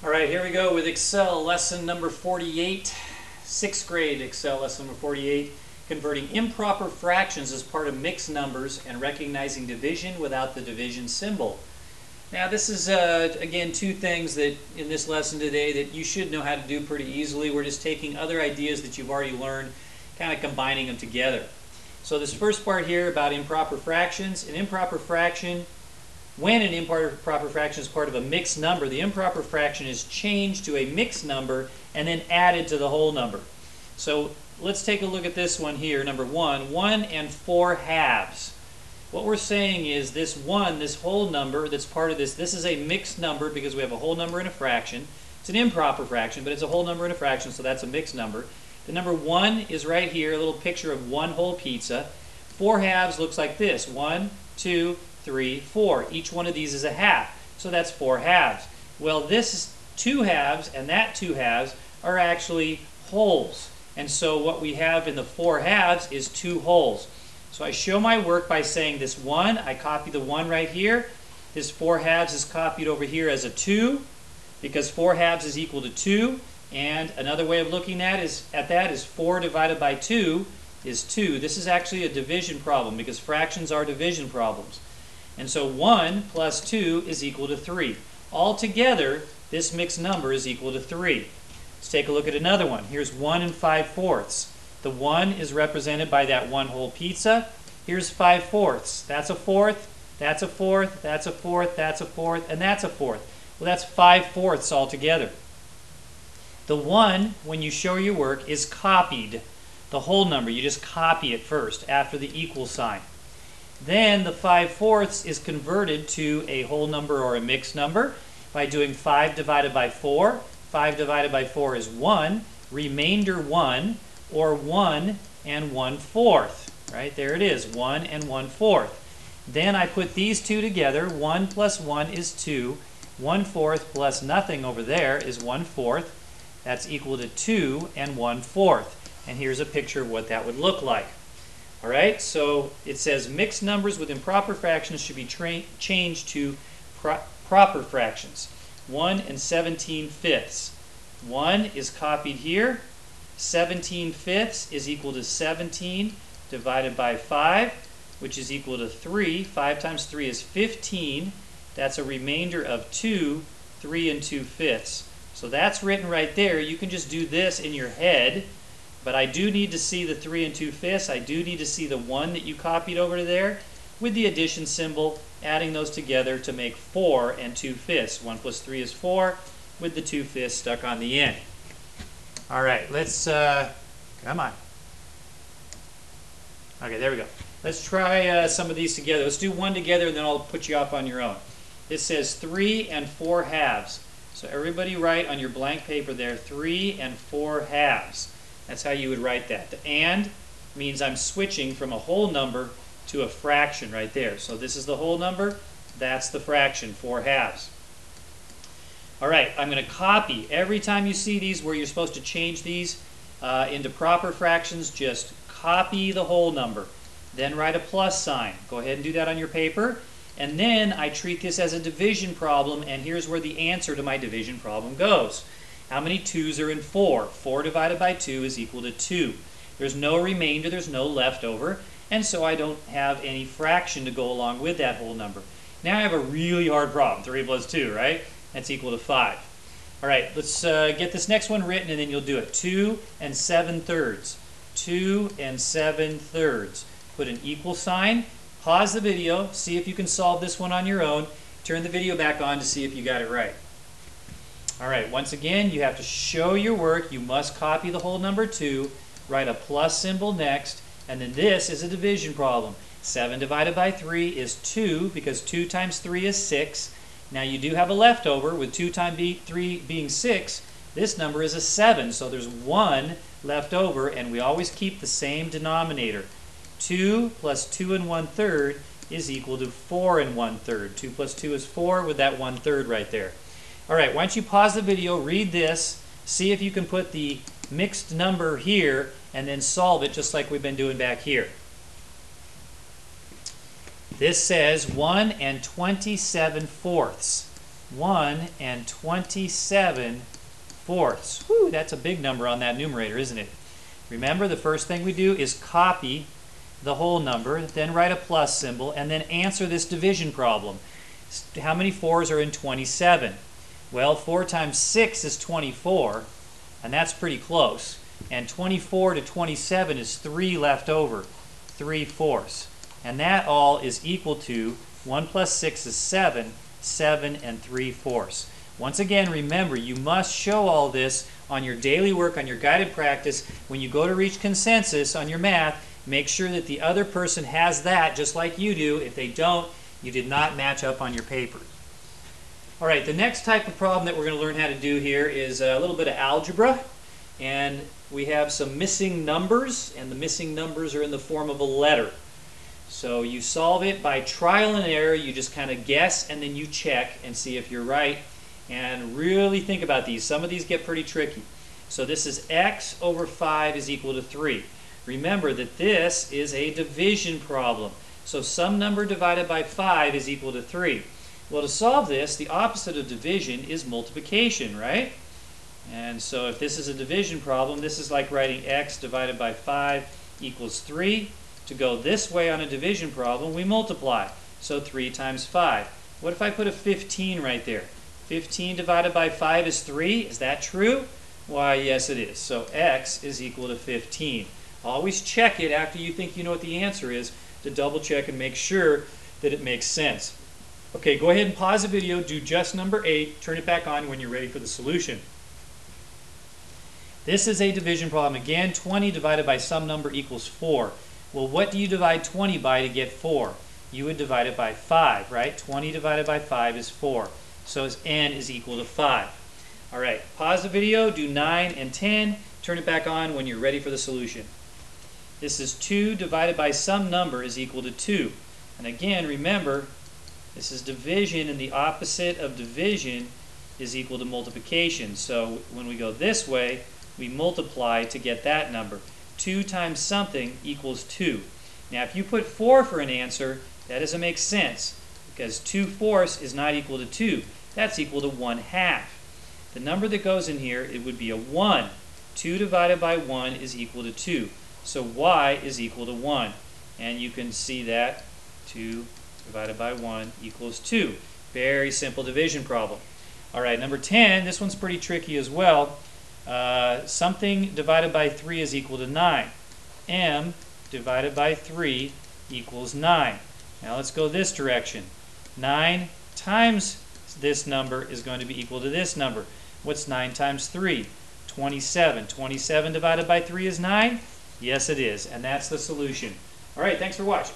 All right, here we go with Excel lesson number 48, 6th grade Excel lesson number 48, converting improper fractions as part of mixed numbers and recognizing division without the division symbol. Now this is, again, two things that in this lesson today that you should know how to do pretty easily. We're just taking other ideas that you've already learned, kind of combining them together. So this first part here about improper fractions, an improper fraction, when an improper fraction is part of a mixed number, the improper fraction is changed to a mixed number and then added to the whole number. So let's take a look at this one here, number 1, 1 and 4 halves. What we're saying is this 1, this whole number that's part of this is a mixed number because we have a whole number and a fraction. It's an improper fraction, but it's a whole number and a fraction, so that's a mixed number. The number 1 is right here, a little picture of one whole pizza. 4 halves looks like this, 1, 2, 3, 4. Each one of these is a half, so that's 4 halves. Well, this is 2 halves and that 2 halves are actually wholes. And so what we have in the 4 halves is 2 wholes. So I show my work by saying this 1, I copy the 1 right here. This 4 halves is copied over here as a 2 because 4 halves is equal to 2. And another way of looking at that is 4 divided by 2 is 2. This is actually a division problem because fractions are division problems. And so 1 plus 2 is equal to 3. Altogether, this mixed number is equal to 3. Let's take a look at another one. Here's 1 and 5/4. The 1 is represented by that one whole pizza. Here's 5/4. That's a fourth, that's a fourth, that's a fourth, that's a fourth, and that's a fourth. Well, that's 5/4 altogether. The 1, when you show your work, is copied. The whole number, you just copy it first after the equal sign. Then the 5/4 is converted to a whole number or a mixed number by doing 5 divided by 4. 5 divided by 4 is 1, remainder 1, or 1 and 1/4. Right, there it is, 1 and 1/4. Then I put these two together. 1 plus 1 is 2. 1/4 plus nothing over there is 1/4. That's equal to 2 and 1/4. And here's a picture of what that would look like. All right, so it says mixed numbers with improper fractions should be changed to proper fractions. 1 and 17/5. 1 is copied here. 17/5 is equal to 17 divided by 5, which is equal to 3. 5 times 3 is 15. That's a remainder of 2, 3 and 2/5. So that's written right there. You can just do this in your head. But I do need to see the 3 and 2/5. I do need to see the 1 that you copied over to there with the addition symbol, adding those together to make 4 and 2/5. 1 plus 3 is 4 with the 2/5 stuck on the end. All right, let's, come on. Okay, there we go. Let's try some of these together. Let's do one together and then I'll put you up on your own. This says 3 and 4 halves. So everybody write on your blank paper there 3 and 4 halves. That's how you would write that. The and means I'm switching from a whole number to a fraction right there. So this is the whole number, that's the fraction, 4 halves. All right, I'm going to copy. Every time you see these where you're supposed to change these into proper fractions, just copy the whole number. Then write a plus sign. Go ahead and do that on your paper. And then I treat this as a division problem, and here's where the answer to my division problem goes. How many 2's are in 4? 4 divided by 2 is equal to 2. There's no remainder, there's no leftover, and so I don't have any fraction to go along with that whole number. Now I have a really hard problem. 3 plus 2, right? That's equal to 5. All right, let's get this next one written and then you'll do it. 2 and 7/3. 2 and 7/3. Put an equal sign. Pause the video. See if you can solve this one on your own. Turn the video back on to see if you got it right. All right, once again, you have to show your work. You must copy the whole number 2, write a plus symbol next, and then this is a division problem. 7 divided by 3 is 2 because 2 times 3 is 6. Now you do have a leftover with 2 times 3 being 6. This number is a 7, so there's 1 left over, and we always keep the same denominator. 2 plus 2 and 1/3 is equal to 4 and 1/3. 2 plus 2 is 4 with that 1/3 right there. All right, why don't you pause the video, read this, see if you can put the mixed number here, and then solve it just like we've been doing back here. This says 1 and 27/4. 1 and 27/4. Whew, that's a big number on that numerator, isn't it? Remember, the first thing we do is copy the whole number, then write a plus symbol, and then answer this division problem. How many 4s are in 27? Well, 4 times 6 is 24, and that's pretty close. And 24 to 27 is 3 left over, 3/4. And that all is equal to 1 plus 6 is 7, 7 and 3/4. Once again, remember, you must show all this on your daily work, on your guided practice. When you go to reach consensus on your math, make sure that the other person has that just like you do. If they don't, you did not match up on your paper. All right, the next type of problem that we're going to learn how to do here is a little bit of algebra. And we have some missing numbers, and the missing numbers are in the form of a letter. So you solve it by trial and error. You just kind of guess, and then you check and see if you're right. And really think about these. Some of these get pretty tricky. So this is x over 5 is equal to 3. Remember that this is a division problem. So some number divided by 5 is equal to 3. Well, to solve this, the opposite of division is multiplication, right? And so if this is a division problem, this is like writing x divided by 5 equals 3. To go this way on a division problem, we multiply. So 3 times 5. What if I put a 15 right there? 15 divided by 5 is 3. Is that true? Why, yes it is. So x is equal to 15. Always check it after you think you know what the answer is to double check and make sure that it makes sense. Okay, go ahead and pause the video, do just number 8, turn it back on when you're ready for the solution. This is a division problem. Again, 20 divided by some number equals 4. Well, what do you divide 20 by to get 4? You would divide it by 5, right? 20 divided by 5 is 4. So n is equal to 5. All right, pause the video, do 9 and 10, turn it back on when you're ready for the solution. This is 2 divided by some number is equal to 2. And again, remember, this is division, and the opposite of division is equal to multiplication. So when we go this way, we multiply to get that number. 2 times something equals 2. Now if you put 4 for an answer, that doesn't make sense, because 2/4 is not equal to 2. That's equal to 1/2. The number that goes in here, it would be a 1. 2 divided by 1 is equal to 2. So y is equal to 1. And you can see that 2 divided by 1 equals 2. Very simple division problem. All right, number 10, this one's pretty tricky as well. Something divided by 3 is equal to 9. M divided by 3 equals 9. Now let's go this direction. 9 times this number is going to be equal to this number. What's 9 times 3? 27. 27 divided by 3 is 9? Yes, it is. And that's the solution. All right, thanks for watching.